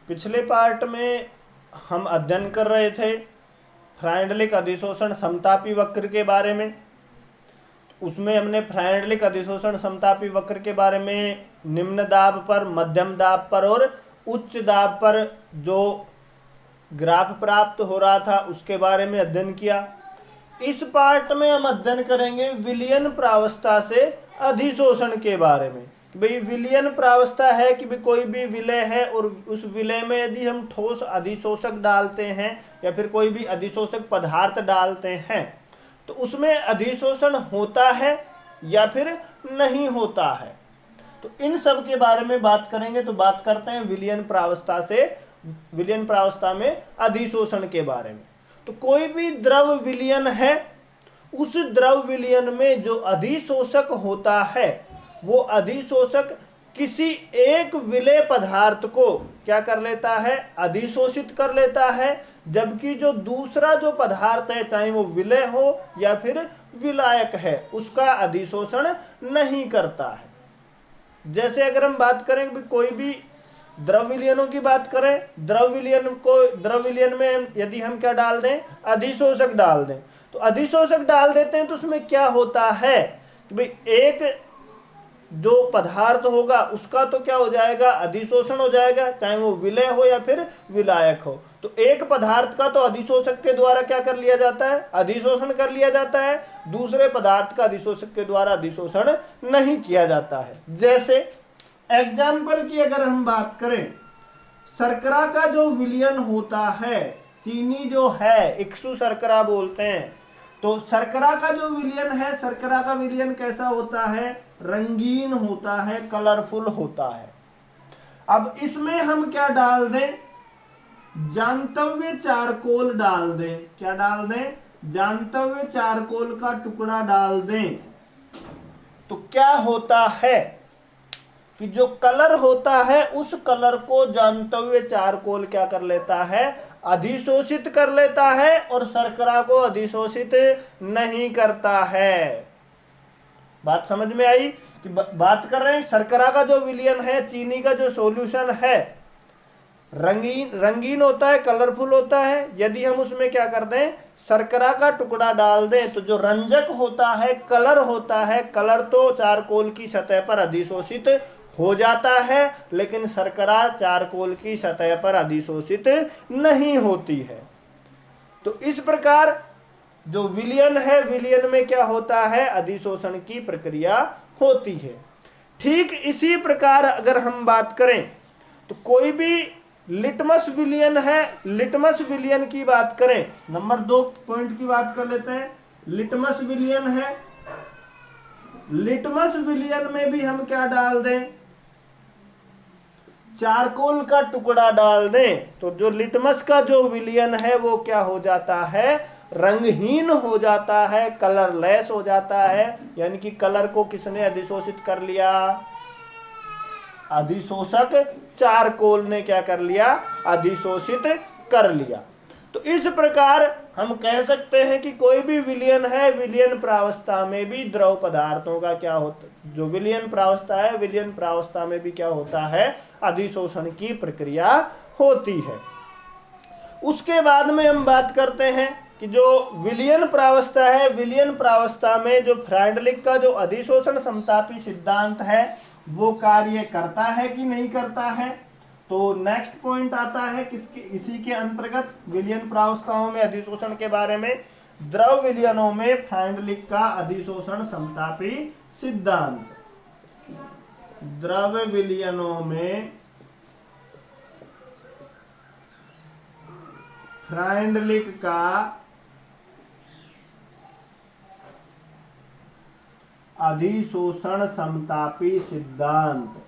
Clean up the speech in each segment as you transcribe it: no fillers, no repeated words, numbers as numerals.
पिछले पार्ट में हम अध्ययन कर रहे थे फ्राइंडलिक अधिशोषण समतापी वक्र के बारे में। उसमें हमने फ्राइंडलिक अधिशोषण समतापी वक्र के बारे में निम्न दाब पर, मध्यम दाब पर और उच्च दाब पर जो ग्राफ प्राप्त हो रहा था उसके बारे में अध्ययन किया। इस पार्ट में हम अध्ययन करेंगे विलयन प्रावस्था से अधिशोषण के बारे में कि भाई विलयन प्रावस्था है कि भाई कोई भी विलय है और उस विलय में यदि हम ठोस अधिशोषक डालते हैं या फिर कोई भी अधिशोषक पदार्थ डालते हैं तो उसमें अधिशोषण होता है या फिर नहीं होता है। तो इन सब के बारे में बात करेंगे। तो बात करते हैं विलयन प्रावस्था में अधिशोषण के बारे में। तो कोई भी द्रव विलयन है, उस द्रव विलयन में जो अधिशोषक होता है वो अधिशोषक किसी एक विलेय पदार्थ को क्या कर लेता है, अधिशोषित कर लेता है, जबकि जो दूसरा जो पदार्थ है चाहे वो विलेय हो या फिर विलायक है उसका अधिशोषण नहीं करता है। जैसे अगर हम बात करें कि कोई भी द्रव विलयनों की बात करें, द्रव विलयन में यदि हम क्या डाल दें, अधिशोषक डाल दें, तो अधिशोषक डाल देते हैं तो उसमें क्या होता है कि भाई एक जो पदार्थ होगा उसका तो क्या हो जाएगा, अधिशोषण हो जाएगा, चाहे वो विलय हो या फिर विलायक हो। तो एक पदार्थ का तो अधिशोषक के द्वारा क्या कर लिया जाता है, अधिशोषण कर लिया जाता है, दूसरे पदार्थ का अधिशोषक के द्वारा अधिशोषण नहीं किया जाता है। जैसे एग्जाम्पल की अगर हम बात करें, शर्करा का जो विलयन होता है, चीनी जो है इक्सु शर्करा बोलते हैं, तो शर्करा का जो विलयन है, शर्करा का विलयन कैसा होता है, रंगीन होता है, कलरफुल होता है। अब इसमें हम क्या डाल दें, जांतव्य चारकोल डाल दें। क्या डाल दें, जांतव्य चारकोल का टुकड़ा डाल दें। तो क्या होता है कि जो कलर होता है उस कलर को जांतव्य चारकोल क्या कर लेता है, अधिशोषित कर लेता है और शर्करा को अधिशोषित नहीं करता है। बात समझ में आई कि बात कर रहे हैं शर्करा का जो विलयन है, चीनी का जो सॉल्यूशन है, रंगीन होता है, कलरफुल होता है। यदि हम उसमें क्या कर दें, शर्करा का टुकड़ा डाल दें तो जो रंजक होता है, कलर होता है, कलर तो चारकोल की सतह पर अधिशोषित हो जाता है, लेकिन शर्करा चारकोल की सतह पर अधिशोषित नहीं होती है। तो इस प्रकार जो विलयन है, विलयन में क्या होता है, अधिशोषण की प्रक्रिया होती है। ठीक इसी प्रकार अगर हम बात करें तो कोई भी लिटमस विलयन है, लिटमस विलयन की बात करें, नंबर 2 पॉइंट की बात कर लेते हैं। लिटमस विलयन है, लिटमस विलयन में भी हम क्या डाल दें, चारकोल का टुकड़ा डाल दें तो जो लिटमस का जो विलयन है वो क्या हो जाता है, रंगहीन हो जाता है, कलरलेस हो जाता है। यानी कि कलर को किसने अधिशोषित कर लिया, अधिशोषक चारकोल ने क्या कर लिया, अधिशोषित कर लिया। तो इस प्रकार हम कह सकते हैं कि कोई भी विलयन है, विलयन प्रावस्था में भी द्रव पदार्थों का क्या होता, जो विलयन प्रावस्था है, विलयन प्रावस्था में भी क्या होता है, अधिशोषण की प्रक्रिया होती है। उसके बाद में हम बात करते हैं कि जो विलयन प्रावस्था है, विलयन प्रावस्था में जो फ्राइंडलिक का जो अधिशोषण समतापी सिद्धांत है वो कार्य करता है कि नहीं करता है। तो नेक्स्ट पॉइंट आता है किसके, इसी के अंतर्गत विलयन प्रावस्थाओं में अधिशोषण के बारे में, द्रव विलयनों में फ्राइंडलिक का अधिशोषण समतापी सिद्धांत। द्रव विलयनों में फ्राइंडलिक का अधिशोषण समतापी सिद्धांत,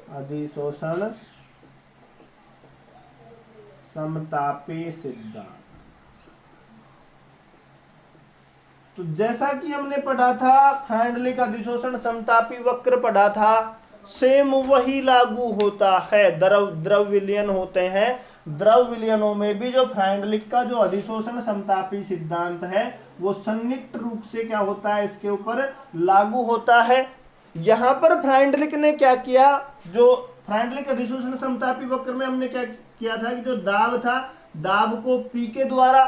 अधिशोषण समतापी सिद्धांत। तो जैसा कि हमने पढ़ा था, फ्राइंडलिक अधिशोषण समतापी वक्र पढ़ा था, सेम वही लागू होता है। द्रव विलयन होते हैं, द्रव विलयनों में भी जो फ्राइंडलिक का जो अधिशोषण समतापी सिद्धांत है वो संयुक्त रूप से क्या होता है, इसके ऊपर लागू होता है। यहां पर फ्राइंडलिक ने क्या किया, जो फ्राइडलिक अधिशोषण समतापी वक्र में हमने क्या किया था कि जो दाब था, दाब को P के द्वारा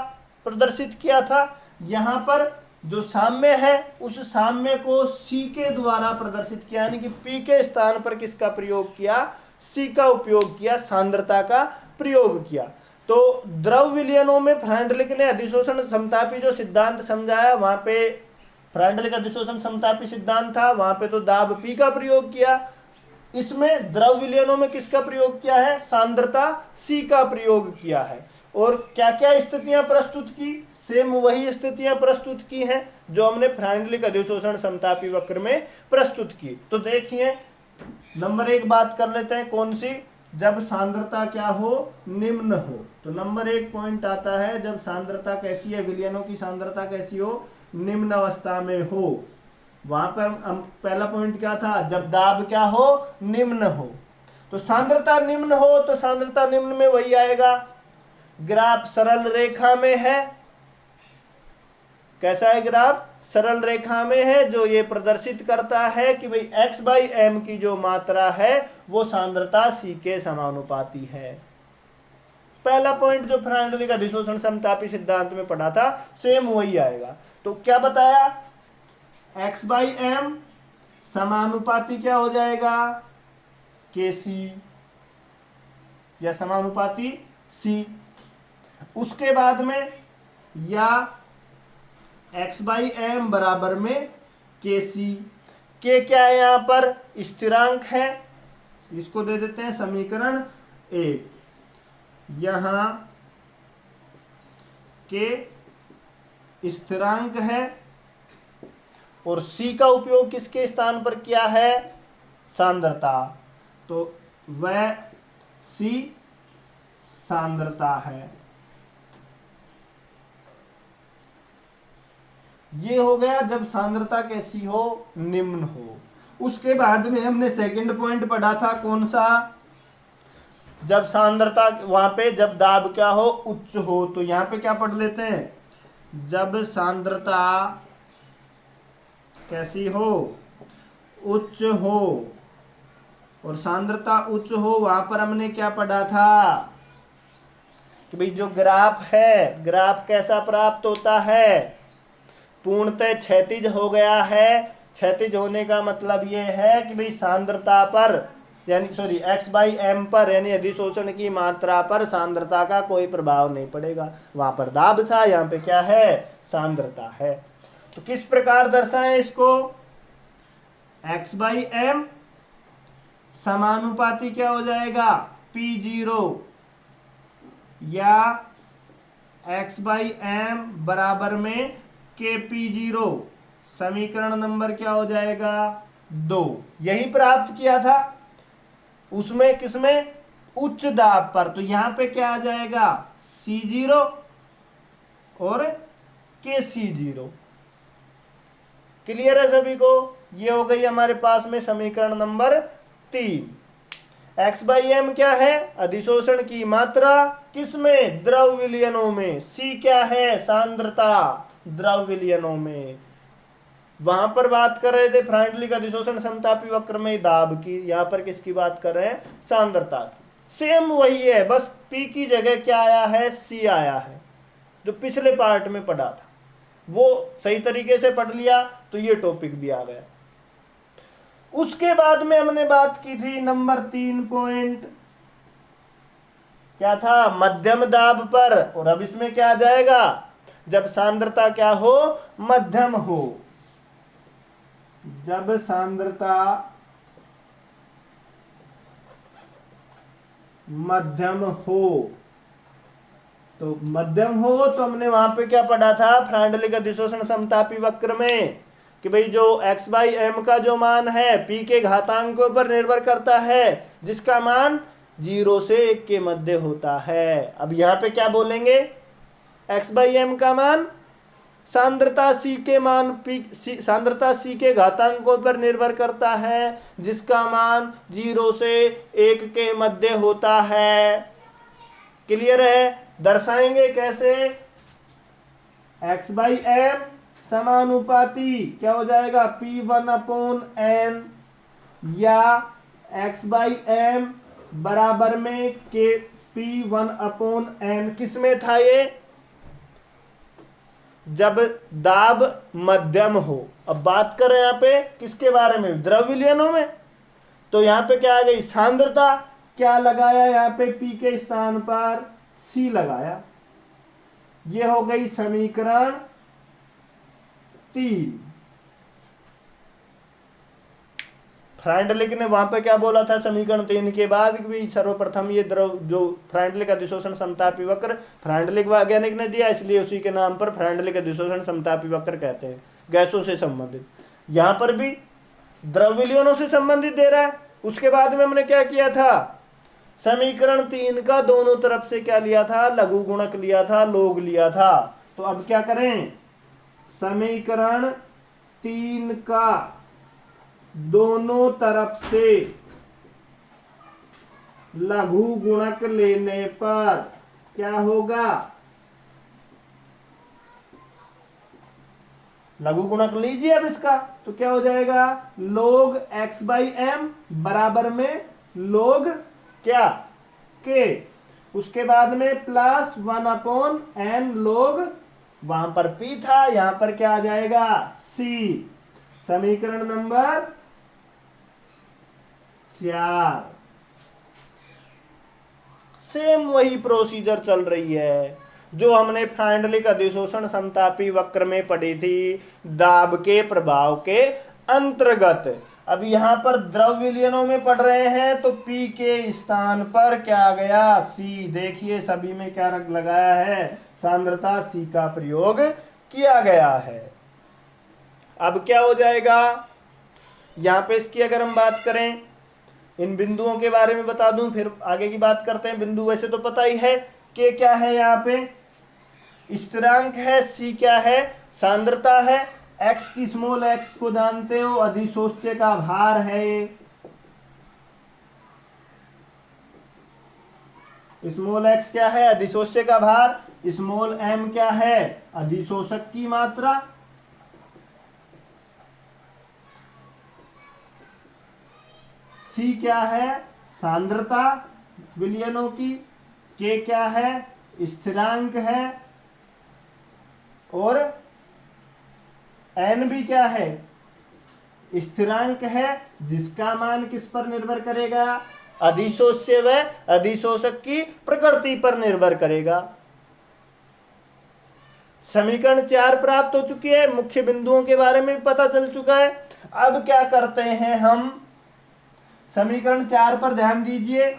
प्रदर्शित किया था। यहां पर जो साम्य है उस साम्य को C के द्वारा प्रदर्शित किया, यानी कि P के स्थान पर किसका प्रयोग किया, C का उपयोग किया, सांद्रता का प्रयोग किया। तो द्रव विलयनों में फ्राइडलिक ने अधिशोषण समतापी जो सिद्धांत समझाया, वहां पे फ्राइडलिक अधिशोषण समतापी सिद्धांत था, वहां पे तो दाब P का प्रयोग किया। इसमें द्रव विलयनों में किसका प्रयोग किया है, सांद्रता C का प्रयोग किया है। और क्या क्या स्थितियां प्रस्तुत की, सेम वही स्थितियां प्रस्तुत की हैं जो हमने फ्राइडलिक अधिशोषण समतापी वक्र में प्रस्तुत की। तो देखिए नंबर 1 बात कर लेते हैं, कौन सी, जब सांद्रता क्या हो, निम्न हो। तो नंबर 1 पॉइंट आता है, जब सांद्रता कैसी है, विलयनों की सांद्रता कैसी हो, निम्न अवस्था में हो। वहां पर हम पहला पॉइंट क्या था, जब दाब क्या हो, निम्न हो। तो सांद्रता निम्न हो, तो सांद्रता निम्न में वही आएगा, ग्राफ सरल रेखा में है। कैसा है ग्राफ, सरल रेखा में है, जो ये प्रदर्शित करता है कि भाई x/m की जो मात्रा है वो सांद्रता C के समानुपाती है। पहला पॉइंट जो फ्राइडलिक अधिशोषण समतापी सिद्धांत में पढ़ा था, सेम वही आएगा। तो क्या बताया, x/m समानुपाती क्या हो जाएगा, Kc या समानुपाती C। उसके बाद में या x/m बराबर में Kc। K क्या है, यहां पर स्थिरांक है, इसको दे देते हैं समीकरण 1। यहां K स्थिरांक है और C का उपयोग किसके स्थान पर किया है, सांद्रता। तो वह C सांद्रता है। ये हो गया जब सांद्रता कैसी हो, निम्न हो। उसके बाद में हमने सेकंड पॉइंट पढ़ा था, कौन सा, जब सांद्रता, वहां पे जब दाब क्या हो, उच्च हो। तो यहां पे क्या पढ़ लेते हैं, जब सांद्रता कैसी हो, उच्च हो। और सांद्रता उच्च हो, वहां पर हमने क्या पढ़ा था कि भाई जो ग्राफ है, ग्राफ कैसा प्राप्त होता है, पूर्णतः क्षैतिज हो गया है। क्षैतिज होने का मतलब यह है कि भाई सांद्रता पर, यानी सॉरी x/m पर, यानी अधिशोषण की मात्रा पर सांद्रता का कोई प्रभाव नहीं पड़ेगा। वहां पर दाब था, यहाँ पे क्या है, सांद्रता है। तो किस प्रकार दर्शाएं इसको, x/m समानुपाती क्या हो जाएगा, P0, या x/m बराबर में Kp0। समीकरण नंबर क्या हो जाएगा, 2। यही प्राप्त किया था उसमें, किसमें, उच्च दाब पर। तो यहां पे क्या आ जाएगा, C0 और Kc0। क्लियर है सभी को। ये हो गई हमारे पास में समीकरण नंबर 3। x/m क्या है, अधिशोषण की मात्रा, किसमें, द्रव विलयनों में। C क्या है, सांद्रता, द्रव विलयनों में। वहां पर बात कर रहे थे फ्राइडलिक अधिशोषण समतापी वक्र में दाब की, यहां पर किसकी बात कर रहे हैं, सांद्रता की। सेम वही है, बस P की जगह क्या आया है, C आया है। जो पिछले पार्ट में पढ़ा था वो सही तरीके से पढ़ लिया तो ये टॉपिक भी आ गया। उसके बाद में हमने बात की थी नंबर 3 पॉइंट, क्या था, मध्यम दाब पर। और अब इसमें क्या आ जाएगा, जब सांद्रता क्या हो, मध्यम हो। जब सांद्रता मध्यम हो, तो मध्यम हो तो हमने वहां पे क्या पढ़ा था फ्राइडलिक अधिशोषण समतापी वक्र में कि भाई जो x/m का जो मान है p के घातांकों पर निर्भर करता है, जिसका मान 0 से 1 के मध्य होता है। अब यहाँ पे क्या बोलेंगे, x/m का मान सांद्रता C के मान सांद्रता C के घातांकों पर निर्भर करता है, जिसका मान 0 से 1 के मध्य होता है। क्लियर है। दर्शाएंगे कैसे, x/m समानुपाती क्या हो जाएगा, P1/n, या एक्स बाई एम बराबर में के पी 1/n। किस में था ये? जब दाब मध्यम हो। अब बात करें यहां पे किसके बारे में? द्रव विलयनों में। तो यहां पे क्या आ गई? सांद्रता। क्या लगाया यहां पे? पी के स्थान पर सी लगाया। ये हो गई समीकरण 3। फ्राइंडलिक ने वहां पे क्या बोला था समीकरण 3 के बाद भी? सर्वप्रथम ये द्रव जो फ्राइंडलिक अधिशोषण समतापी वक्र फ्राइंडलिक वैज्ञानिक ने दिया, इसलिए उसी के नाम पर फ्राइंडलिक अधिशोषण समतापी वक्र कहते हैं। गैसों से संबंधित, यहां पर भी द्रव विलयनों से संबंधित दे रहा है। उसके बाद में हमने क्या किया था? समीकरण 3 का दोनों तरफ से क्या लिया था? लघु गुणक लिया था, लोग लिया था। तो अब क्या करें? समीकरण 3 का दोनों तरफ से लघु गुणक लेने पर क्या होगा? लघु गुणक लीजिए अब इसका, तो क्या हो जाएगा? log x बाई एम बराबर में log क्या? k। उसके बाद में प्लस 1/n log, वहां पर p था, यहां पर क्या आ जाएगा? c। समीकरण नंबर 4। सेम वही प्रोसीजर चल रही है जो हमने फ्राइंडलिक अधिशोषण समतापी वक्र में पढ़ी थी, दाब के प्रभाव के अंतर्गत। अब यहां पर द्रव विलयनों में पढ़ रहे हैं, तो P के स्थान पर क्या आ गया? C। देखिए सभी में क्या रंग लगाया है? सांद्रता C का प्रयोग किया गया है। अब क्या हो जाएगा? यहां पे इसकी अगर हम बात करें, इन बिंदुओं के बारे में बता दूं, फिर आगे की बात करते हैं। बिंदु वैसे तो पता ही है कि क्या है, यहाँ पे स्थिरांक है, C क्या है? सांद्रता है, x की स्मॉल x को जानते हो, अधिशोष्य का भार है ये। स्मॉल x क्या है? अधिशोष्य का भार। स्मॉल m क्या है? अधिशोषक की मात्रा। C क्या है? सांद्रता विलयनों की। K क्या है? स्थिरांक है। और N भी क्या है? स्थिरांक है, जिसका मान किस पर निर्भर करेगा? अधिशोष्य व अधिशोषक की प्रकृति पर निर्भर करेगा। समीकरण 4 प्राप्त हो चुकी है, मुख्य बिंदुओं के बारे में भी पता चल चुका है। अब क्या करते हैं हम? समीकरण 4 पर ध्यान दीजिए।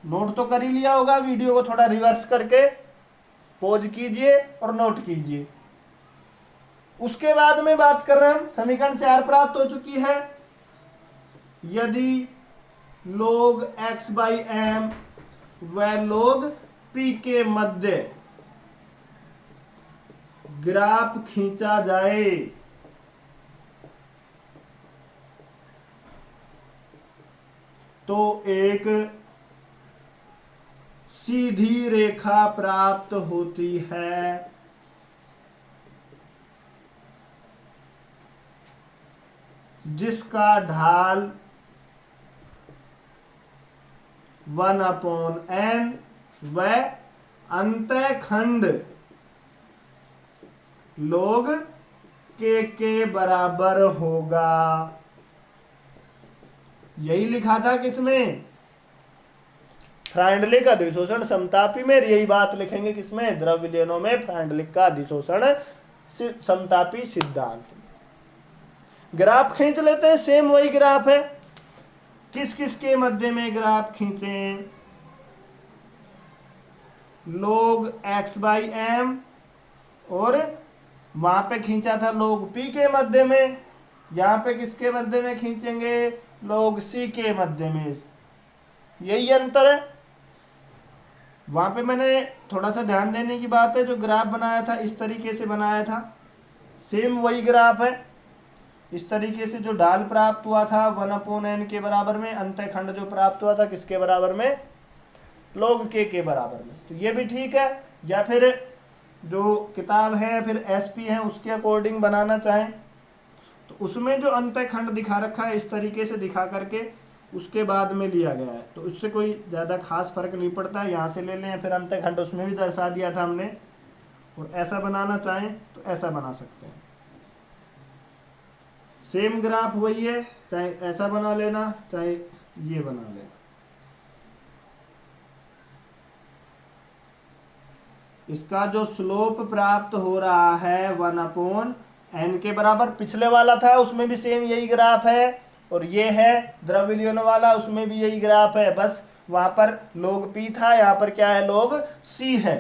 नोट तो कर ही लिया होगा, वीडियो को थोड़ा रिवर्स करके पॉज कीजिए और नोट कीजिए। उसके बाद में बात कर रहे हैं हम, समीकरण 4 प्राप्त हो चुकी है। यदि log x बाई एम व log p के मध्य ग्राफ खींचा जाए तो एक सीधी रेखा प्राप्त होती है जिसका ढाल 1/n व अंतःखंड log k के बराबर होगा। यही लिखा था किसमें? फ्राइंडलिक अधिशोषण समतापी में। यही बात लिखेंगे किसमें? द्रव विलयनों में फ्राइंडलिक का अधिशोषण समतापी सिद्धांत। ग्राफ खींच लेते हैं, सेम वही ग्राफ है। किस किस के मध्य में ग्राफ खींचें? log x बाई एम, और वहां पे खींचा था log p के मध्य में। यहां पे किसके मध्य में खींचेंगे? log c के मध्य में। यही अंतर है। वहां पे मैंने थोड़ा सा ध्यान देने की बात है, जो ग्राफ बनाया था इस तरीके से बनाया था, सेम वही ग्राफ है। इस तरीके से जो ढाल प्राप्त हुआ था 1/n के बराबर में, अंतःखंड जो प्राप्त हुआ था किसके बराबर में? log k के बराबर में। तो ये भी ठीक है। या फिर जो किताब है फिर SP है उसके अकॉर्डिंग बनाना चाहें तो उसमें जो अंतःखंड दिखा रखा है इस तरीके से दिखा करके उसके बाद में लिया गया है, तो उससे कोई ज़्यादा खास फर्क नहीं पड़ता है। यहाँ से ले लें या फिर अंतःखंड उसमें भी दर्शा दिया था हमने, और ऐसा बनाना चाहें तो ऐसा बना सकते हैं। सेम ग्राफ वही है, चाहे ऐसा बना लेना चाहे ये बना लेना। इसका जो स्लोप प्राप्त हो रहा है 1/n के बराबर, पिछले वाला था उसमें भी सेम यही ग्राफ है, और ये है द्रव विलयन वाला, उसमें भी यही ग्राफ है, बस वहां पर log p था, यहाँ पर क्या है log c है।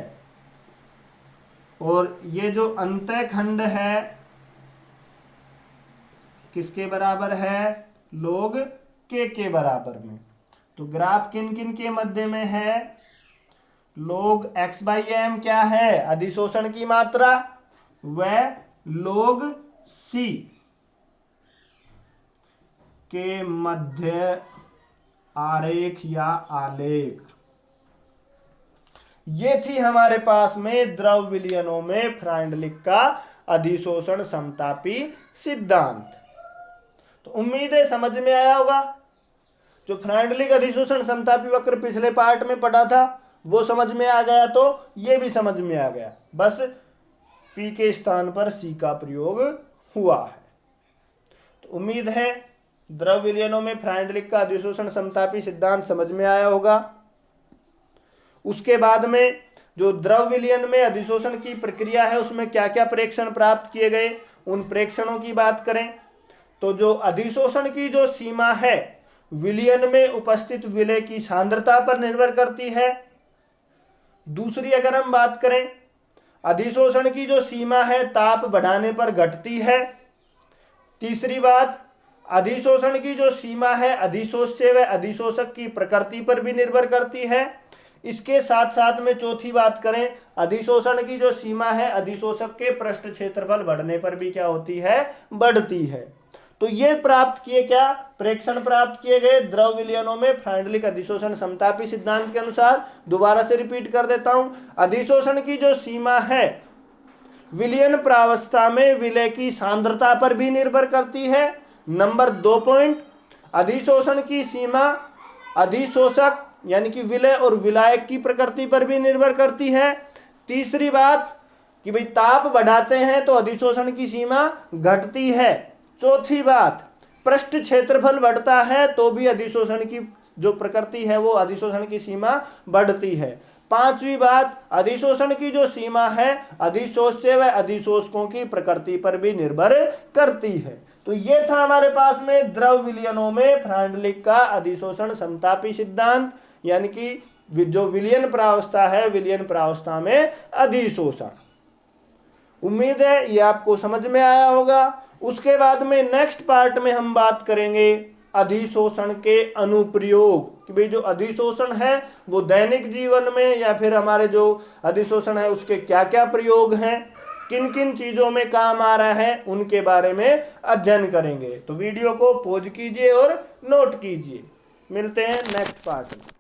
और ये जो अंतःखंड है किसके बराबर है, log k के बराबर में। तो ग्राफ किन किन के मध्य में है, log x/m क्या है, अधिशोषण की मात्रा, व log c के मध्य आरेख या आलेख। ये थी हमारे पास में द्रव विलयनों में फ्राइंडलिक का अधिशोषण समतापी सिद्धांत। तो उम्मीद है समझ में आया होगा। जो फ्राइंडलिक अधिशोषण समतापी वक्र पिछले पार्ट में पढ़ा था वो समझ में आ गया, तो ये भी समझ में आ गया, बस P के स्थान पर C का प्रयोग हुआ है। तो उम्मीद है द्रव विलयनों में फ्राइंडलिक का अधिशोषण समतापी सिद्धांत समझ में आया होगा। उसके बाद में जो द्रव विलयन में अधिशोषण की प्रक्रिया है उसमें क्या क्या प्रेक्षण प्राप्त किए गए, उन प्रेक्षणों की बात करें तो जो अधिशोषण की जो सीमा है विलयन में उपस्थित विलेय की सांद्रता पर निर्भर करती है। दूसरी अगर हम बात करें, अधिशोषण की जो सीमा है ताप बढ़ाने पर घटती है। तीसरी बात, अधिशोषण की जो सीमा है अधिशोष्य व अधिशोषक की प्रकृति पर भी निर्भर करती है। इसके साथ साथ में चौथी बात करें, अधिशोषण की जो सीमा है अधिशोषक के पृष्ठ क्षेत्रफल बढ़ने पर भी क्या होती है, बढ़ती है। तो ये प्राप्त किए, क्या प्रेक्षण प्राप्त किए गए द्रव विलयनों में फ्राइंडलिक अधिशोषण समतापी सिद्धांत के अनुसार। दोबारा से रिपीट कर देता हूं, अधिशोषण की जो सीमा है विलयन प्रावस्था में विलेय की सांद्रता पर भी निर्भर करती है। नंबर 2 पॉइंट, अधिशोषण की सीमा अधिशोषक यानी कि विलेय और विलायक की प्रकृति पर भी निर्भर करती है। तीसरी बात कि भाई ताप बढ़ाते हैं तो अधिशोषण की सीमा घटती है। चौथी बात, पृष्ठ क्षेत्रफल बढ़ता है तो भी अधिशोषण की जो प्रकृति है वो अधिशोषण की सीमा बढ़ती है। पांचवी बात, अधिशोषण की जो सीमा है अधिशोष्य व अधिशोषकों की प्रकृति पर भी निर्भर करती है। तो ये था हमारे पास में द्रव विलयनों में फ्राइंडलिक का अधिशोषण समतापी सिद्धांत, यानी कि जो विलयन प्रावस्था है विलयन प्रावस्था में अधिशोषण। उम्मीद है ये आपको समझ में आया होगा। उसके बाद में नेक्स्ट पार्ट में हम बात करेंगे अधिशोषण के अनुप्रयोग, कि भाई जो अधिशोषण है वो दैनिक जीवन में या फिर हमारे जो अधिशोषण है उसके क्या क्या प्रयोग हैं, किन किन चीजों में काम आ रहा है, उनके बारे में अध्ययन करेंगे। तो वीडियो को पॉज कीजिए और नोट कीजिए। मिलते हैं नेक्स्ट पार्ट में।